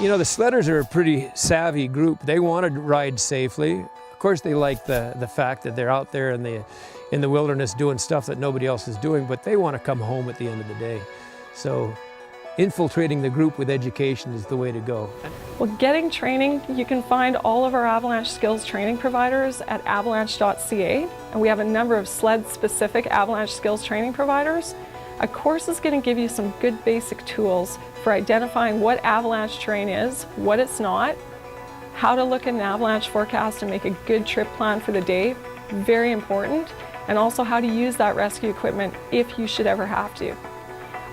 You know, the sledders are a pretty savvy group. They want to ride safely. Of course, they like the fact that they're out there in the wilderness doing stuff that nobody else is doing, but they want to come home at the end of the day. So infiltrating the group with education is the way to go. Well, getting training, you can find all of our Avalanche skills training providers at avalanche.ca, and we have a number of sled-specific Avalanche skills training providers. A course is going to give you some good basic tools for identifying what avalanche terrain is, what it's not, how to look at an avalanche forecast and make a good trip plan for the day, very important, and also how to use that rescue equipment if you should ever have to.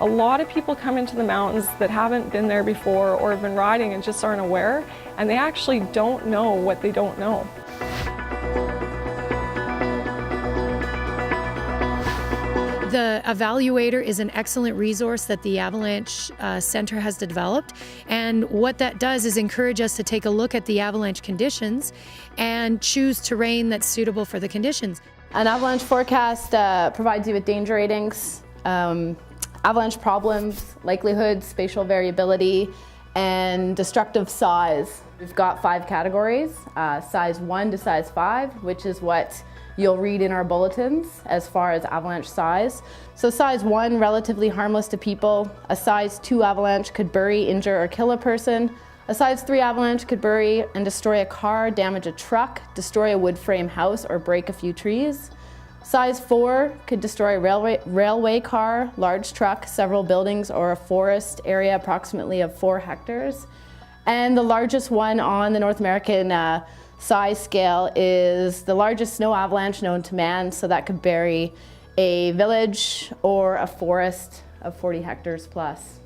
A lot of people come into the mountains that haven't been there before or have been riding and just aren't aware, and they actually don't know what they don't know. The Evaluator is an excellent resource that the Avalanche Center has developed, and what that does is encourage us to take a look at the avalanche conditions and choose terrain that's suitable for the conditions. An avalanche forecast provides you with danger ratings, avalanche problems, likelihood, spatial variability, and destructive size. We've got 5 categories, size 1 to size 5, which is what you'll read in our bulletins as far as avalanche size. So size 1, relatively harmless to people. A size 2 avalanche could bury, injure, or kill a person. A size 3 avalanche could bury and destroy a car, damage a truck, destroy a wood frame house, or break a few trees. Size 4 could destroy a railway car, large truck, several buildings, or a forest area approximately of 4 hectares. And the largest one on the North American size scale is the largest snow avalanche known to man, so that could bury a village or a forest of 40 hectares plus.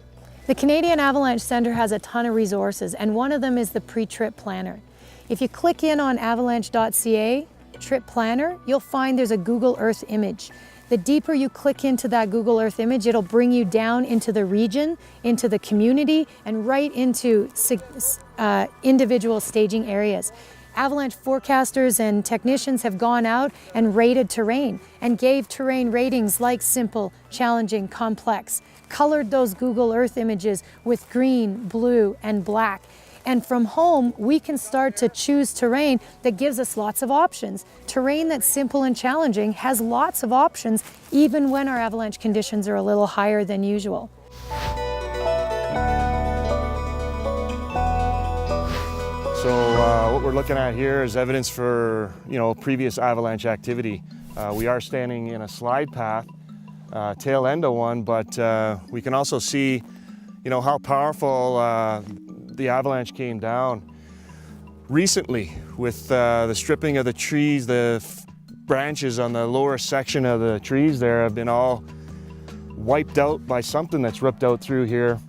The Canadian Avalanche Centre has a ton of resources, and one of them is the pre-trip planner. If you click in on avalanche.ca, trip planner, you'll find there's a Google Earth image. The deeper you click into that Google Earth image, it'll bring you down into the region, into the community, and right into individual staging areas. Avalanche forecasters and technicians have gone out and rated terrain and gave terrain ratings like simple, challenging, complex, colored those Google Earth images with green, blue, and black. And from home, we can start to choose terrain that gives us lots of options. Terrain that's simple and challenging has lots of options, even when our avalanche conditions are a little higher than usual. So what we're looking at here is evidence for, previous avalanche activity. We are standing in a slide path, tail end of one, but we can also see, how powerful the avalanche came down recently with the stripping of the trees. The branches on the lower section of the trees there have been all wiped out by something that's ripped out through here,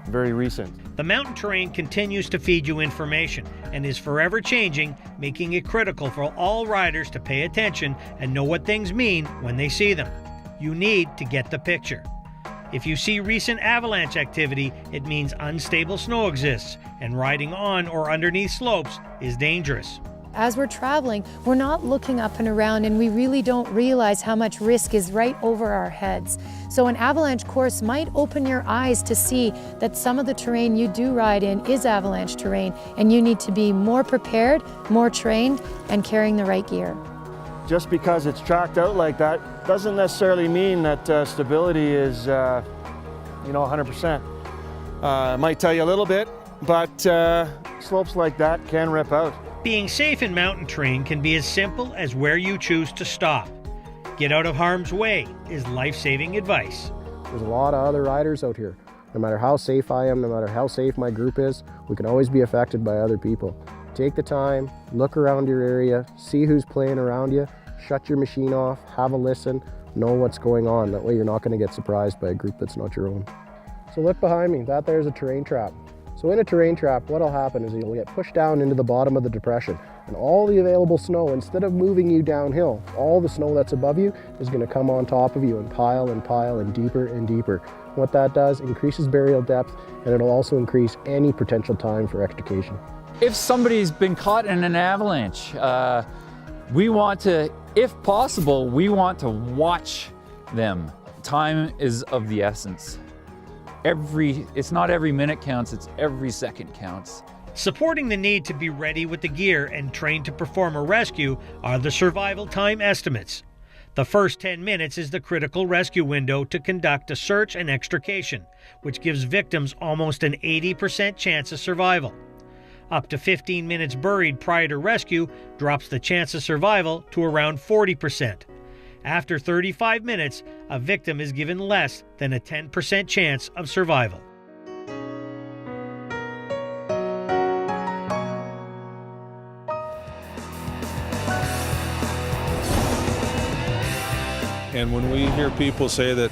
very recent. The mountain terrain continues to feed you information and is forever changing, making it critical for all riders to pay attention and know what things mean when they see them. You need to get the picture. If you see recent avalanche activity, it means unstable snow exists, and riding on or underneath slopes is dangerous. As we're traveling, we're not looking up and around, and we really don't realize how much risk is right over our heads. So an avalanche course might open your eyes to see that some of the terrain you do ride in is avalanche terrain, and you need to be more prepared, more trained, and carrying the right gear. Just because it's tracked out like that doesn't necessarily mean that stability is 100%. It might tell you a little bit, but slopes like that can rip out. Being safe in mountain terrain can be as simple as where you choose to stop. Get out of harm's way is life-saving advice. There's a lot of other riders out here. No matter how safe I am, no matter how safe my group is, we can always be affected by other people. Take the time, look around your area, see who's playing around you, shut your machine off, have a listen, know what's going on. That way you're not going to get surprised by a group that's not your own. So look behind me, that there's a terrain trap. So in a terrain trap, what'll happen is you'll get pushed down into the bottom of the depression, and all the available snow, instead of moving you downhill, all the snow that's above you is going to come on top of you and pile and deeper and deeper. What that does, increases burial depth, and it'll also increase any potential time for extrication. If somebody's been caught in an avalanche, we want to, if possible, we want to watch them. Time is of the essence. it's not every minute counts, it's every second counts. Supporting the need to be ready with the gear and trained to perform a rescue are the survival time estimates. The first 10 minutes is the critical rescue window to conduct a search and extrication, which gives victims almost an 80% chance of survival. Up to 15 minutes buried prior to rescue drops the chance of survival to around 40%. After 35 minutes, a victim is given less than a 10% chance of survival. And when we hear people say that,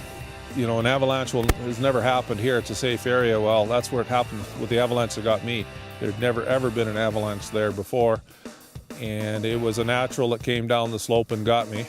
you know, an avalanche has never happened here, it's a safe area, well, that's where it happened with the avalanche that got me. There'd never ever been an avalanche there before, and it was a natural that came down the slope and got me.